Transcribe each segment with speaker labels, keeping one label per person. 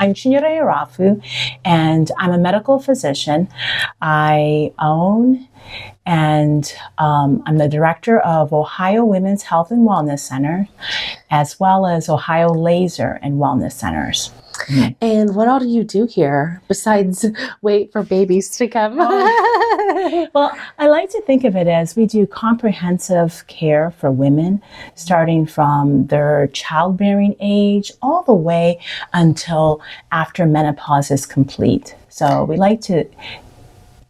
Speaker 1: I'm Chineyre Orafu, and I'm a medical physician. I own and I'm the director of Ohio Women's Health and Wellness Center, as well as Ohio Laser and Wellness Centers.
Speaker 2: And what all do you do here besides wait for babies to come?
Speaker 1: Well, I like to think of it as we do comprehensive care for women, starting from their childbearing age all the way until after menopause is complete. So we like to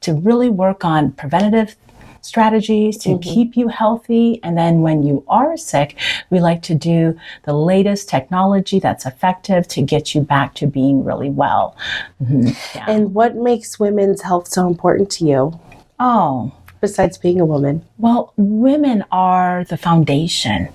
Speaker 1: really work on preventative strategies to keep you healthy. And then when you are sick, we like to do the latest technology that's effective to get you back to being really well. Yeah.
Speaker 2: And what makes women's health so important to you?
Speaker 1: Oh,
Speaker 2: besides being a woman?
Speaker 1: Well, women are the foundation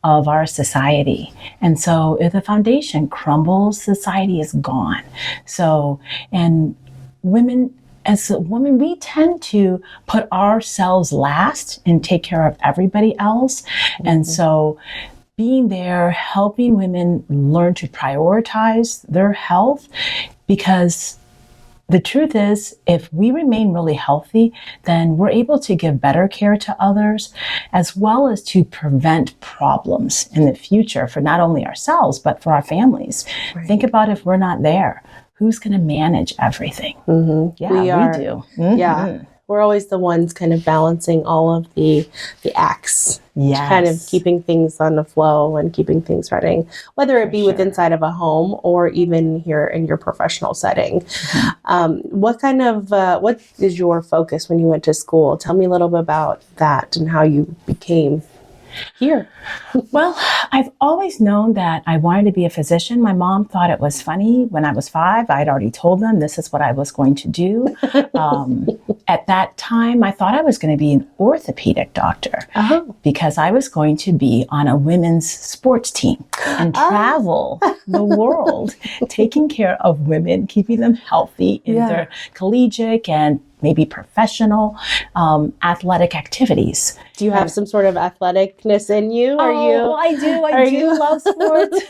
Speaker 1: of our society. And so if the foundation crumbles, society is gone. So, and women, as a woman, we tend to put ourselves last and take care of everybody else. And so being there, helping women learn to prioritize their health, because the truth is, if we remain really healthy, then we're able to give better care to others, as well as to prevent problems in the future for not only ourselves, but for our families. Right. Think about if we're not there. Who's going to manage everything? Yeah, we do.
Speaker 2: Yeah, we're always the ones kind of balancing all of the acts, kind of keeping things on the flow and keeping things running, whether it be within inside of a home or even here in your professional setting. What is your focus when you went to school? Tell me a little bit about that and how you became here.
Speaker 1: Well, I've always known that I wanted to be a physician. My mom thought it was funny. When I was 5, I'd already told them this is what I was going to do. At that time, I thought I was going to be an orthopedic doctor because I was going to be on a women's sports team and travel the world, taking care of women, keeping them healthy in their collegiate and maybe professional athletic activities.
Speaker 2: Do you have some sort of athleticness in you?
Speaker 1: Well, I do. I do love sports.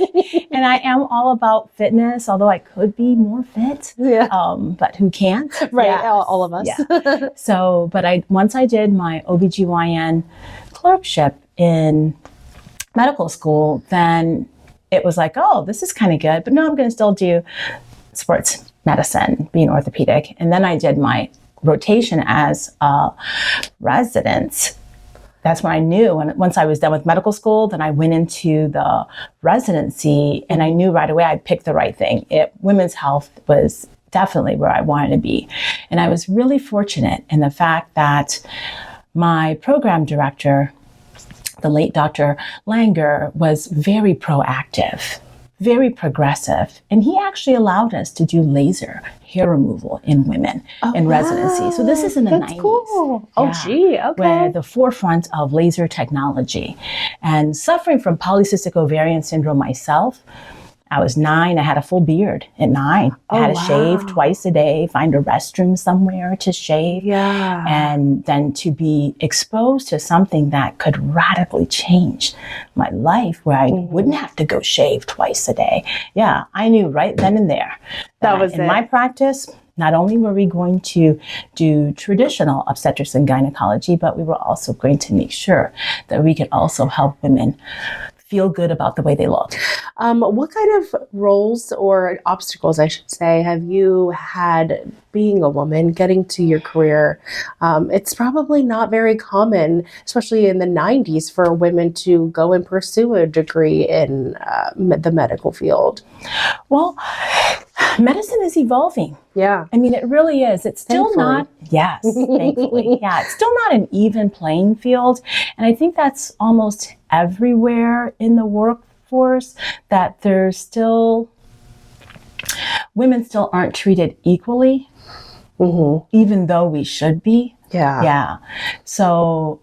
Speaker 1: And I am all about fitness, although I could be more fit. But who can't?
Speaker 2: Right, all of us.
Speaker 1: So, but once I did my OBGYN clerkship in medical school, then it was like, oh, this is kind of good. But no, I'm going to still do sports medicine, being orthopedic. And then I did my rotation as a resident. That's when I knew. And once I was done with medical school, then I went into the residency, and I knew right away I picked the right thing. Women's health was definitely where I wanted to be. And I was really fortunate in the fact that my program director, the late Dr. Langer, was very proactive, very progressive. And he actually allowed us to do laser hair removal in women in residency. So this is in the 90s.
Speaker 2: Cool.
Speaker 1: We're the forefront of laser technology. And suffering from polycystic ovarian syndrome myself, I was 9. I had a full beard at 9. I had to shave twice a day, find a restroom somewhere to shave. And then to be exposed to something that could radically change my life, where I wouldn't have to go shave twice a day. I knew right then and there that was in my practice. Not only were we going to do traditional obstetrics and gynecology, but we were also going to make sure that we could also help women feel good about the way they look.
Speaker 2: What kind of roles or obstacles, I should say, have you had being a woman, getting to your career? It's probably not very common, especially in the 90s, for women to go and pursue a degree in the medical field.
Speaker 1: Well, medicine is evolving.
Speaker 2: I
Speaker 1: mean, it really is. It's still
Speaker 2: thankfully.
Speaker 1: Thankfully. It's still not an even playing field. And I think that's almost everywhere in the workforce, that there's still, women still aren't treated equally, even though we should be. So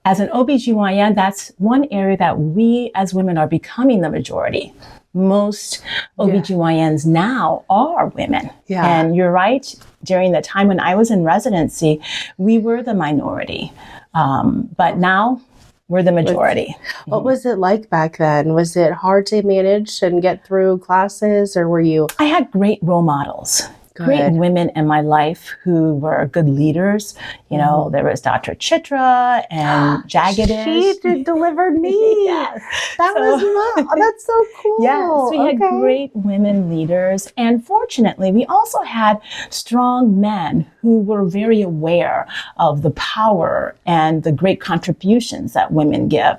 Speaker 1: as an OBGYN, that's one area that we as women are becoming the majority. Most OBGYNs now are women. And you're right, during the time when I was in residency, we were the minority. But now we're the majority.
Speaker 2: What was it like back then? Was it hard to manage and get through classes, or were you?
Speaker 1: I had great role models.
Speaker 2: Good.
Speaker 1: Great women in my life who were good leaders. You know, there was Dr. Chitra and Jagadish.
Speaker 2: She delivered me.
Speaker 1: Yes.
Speaker 2: That was mom. That's so cool.
Speaker 1: Yes, we had great women leaders. And fortunately, we also had strong men who were very aware of the power and the great contributions that women give.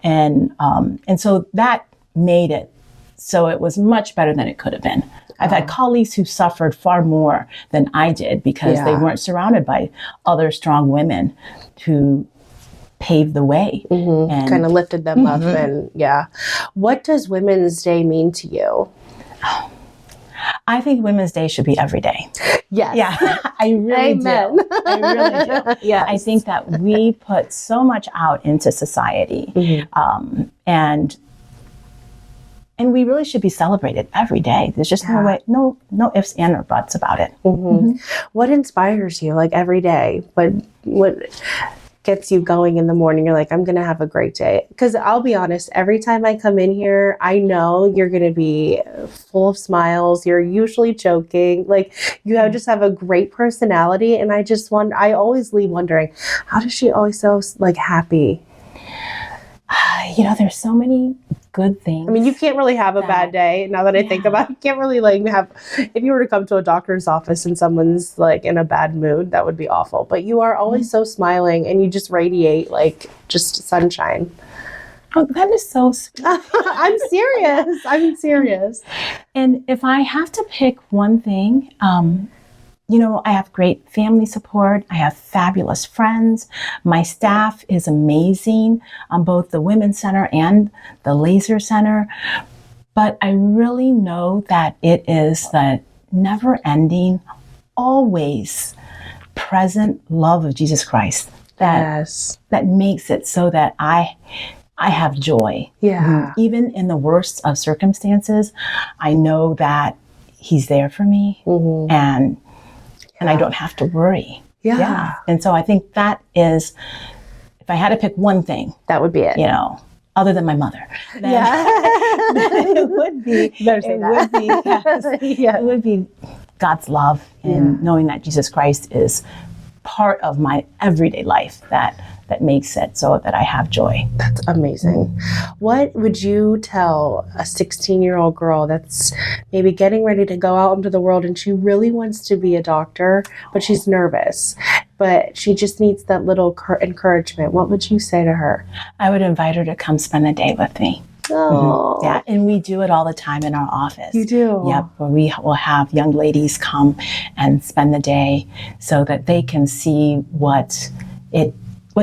Speaker 1: And so that made it so it was much better than it could have been. I've had colleagues who suffered far more than I did because they weren't surrounded by other strong women who paved the way. And
Speaker 2: kind of lifted them up. And what does Women's Day mean to you?
Speaker 1: I think Women's Day should be every day.
Speaker 2: Yes.
Speaker 1: Yeah, I really do. I really do.
Speaker 2: Yes.
Speaker 1: I think that we put so much out into society, and we really should be celebrated every day. There's just no way, no ifs, and or buts about it.
Speaker 2: What inspires you, like, every day? What gets you going in the morning? You're like, I'm going to have a great day. Because I'll be honest, every time I come in here, I know you're going to be full of smiles. You're usually joking. Like, you just have a great personality. And I always leave wondering, how does she always so, like, happy?
Speaker 1: You know, there's so many good things.
Speaker 2: I mean, you can't really have a bad day. Now that I think about it, you can't really if you were to come to a doctor's office and someone's like in a bad mood, that would be awful. But you are always so smiling and you just radiate like just sunshine.
Speaker 1: Oh, that is so sweet.
Speaker 2: I'm serious. I'm serious.
Speaker 1: And if I have to pick one thing, you know, I have great family support. I have fabulous friends. My staff is amazing on both the Women's Center and the Laser Center. But I really know that it is the never-ending, always present love of Jesus Christ that makes it so that I have joy.
Speaker 2: Yeah.
Speaker 1: Even in the worst of circumstances, I know that He's there for me, and I don't have to worry. Yeah. And so I think that is, if I had to pick one thing,
Speaker 2: that would be it.
Speaker 1: You know, other than my mother, then, then it would be, it would be God's love and knowing that Jesus Christ is part of my everyday life that makes it so that I have joy.
Speaker 2: That's amazing. What would you tell a 16-year-old girl that's maybe getting ready to go out into the world and she really wants to be a doctor, but she's nervous, but she just needs that little encouragement? What would you say to her?
Speaker 1: I would invite her to come spend the day with me.
Speaker 2: Oh.
Speaker 1: Yeah, and we do it all the time in our office.
Speaker 2: You do?
Speaker 1: Yep, where we will have young ladies come and spend the day so that they can see what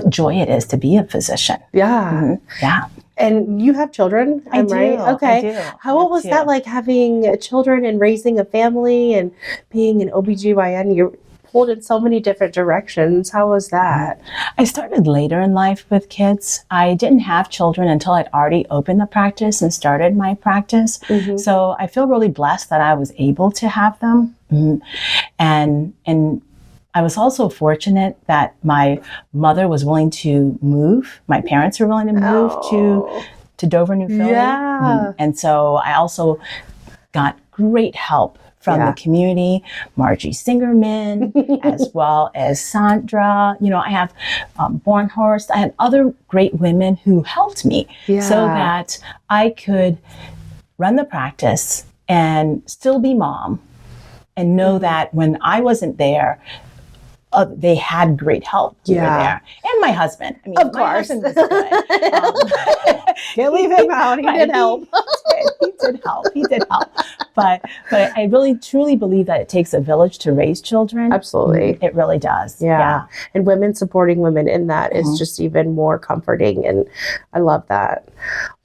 Speaker 1: joy it is to be a physician.
Speaker 2: Yeah.
Speaker 1: Yeah.
Speaker 2: And you have children,
Speaker 1: I do.
Speaker 2: right? Okay.
Speaker 1: I do.
Speaker 2: How was that like, having children and raising a family and being an OBGYN? You're pulled in so many different directions. How was that?
Speaker 1: I started later in life with kids. I didn't have children until I'd already opened the practice and started my practice. So I feel really blessed that I was able to have them. And I was also fortunate that my mother was willing to move. My parents were willing to move to Dover, New Philly.
Speaker 2: Yeah.
Speaker 1: And so I also got great help from the community, Margie Singerman, as well as Sandra. You know, I have Bornhorst. I had other great women who helped me so that I could run the practice and still be mom and know that when I wasn't there, they had great help. Were there. And my husband. I mean,
Speaker 2: of
Speaker 1: my
Speaker 2: course.
Speaker 1: husband was good.
Speaker 2: Can't leave him out. He did help.
Speaker 1: He did help. But I really truly believe that it takes a village to raise children.
Speaker 2: Absolutely.
Speaker 1: It really does.
Speaker 2: Yeah. And women supporting women in that is just even more comforting. And I love that.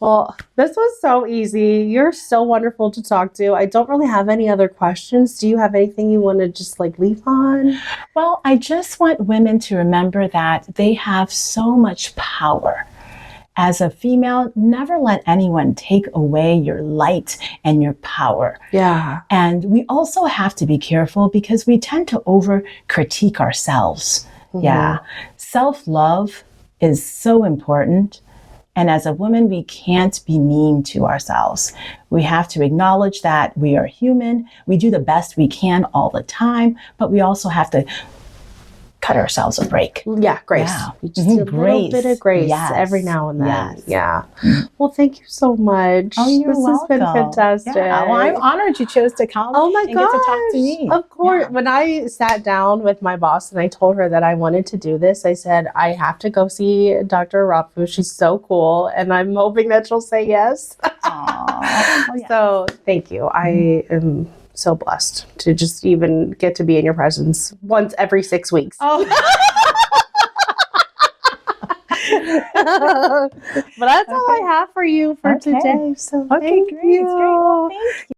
Speaker 2: Well, this was so easy. You're so wonderful to talk to. I don't really have any other questions. Do you have anything you want to just like leave on?
Speaker 1: Well, I just want women to remember that they have so much power. As a female, never let anyone take away your light and your power.
Speaker 2: Yeah.
Speaker 1: And we also have to be careful because we tend to over critique ourselves. Yeah. Self-love is so important. And as a woman, we can't be mean to ourselves. We have to acknowledge that we are human. We do the best we can all the time, but we also have to cut ourselves a break.
Speaker 2: Yeah, grace.
Speaker 1: Yeah.
Speaker 2: Just a little bit of grace every now and then.
Speaker 1: Yes.
Speaker 2: Yeah. Well, thank you so much.
Speaker 1: Oh, you're
Speaker 2: this
Speaker 1: welcome.
Speaker 2: has been fantastic.
Speaker 1: Yeah. Well, I'm honored you chose to come
Speaker 2: Oh my
Speaker 1: and get to talk to me.
Speaker 2: Of course.
Speaker 1: Yeah.
Speaker 2: When I sat down with my boss and I told her that I wanted to do this, I said, I have to go see Dr. Orafu. She's so cool. And I'm hoping that she'll say yes.
Speaker 1: Aw. Well, yeah.
Speaker 2: So thank you. I am so blessed to just even get to be in your presence once every 6 weeks.
Speaker 1: Oh.
Speaker 2: But that's all I have for you for today. So
Speaker 1: Okay,
Speaker 2: thank
Speaker 1: great.
Speaker 2: you.
Speaker 1: Great. Well, thank you.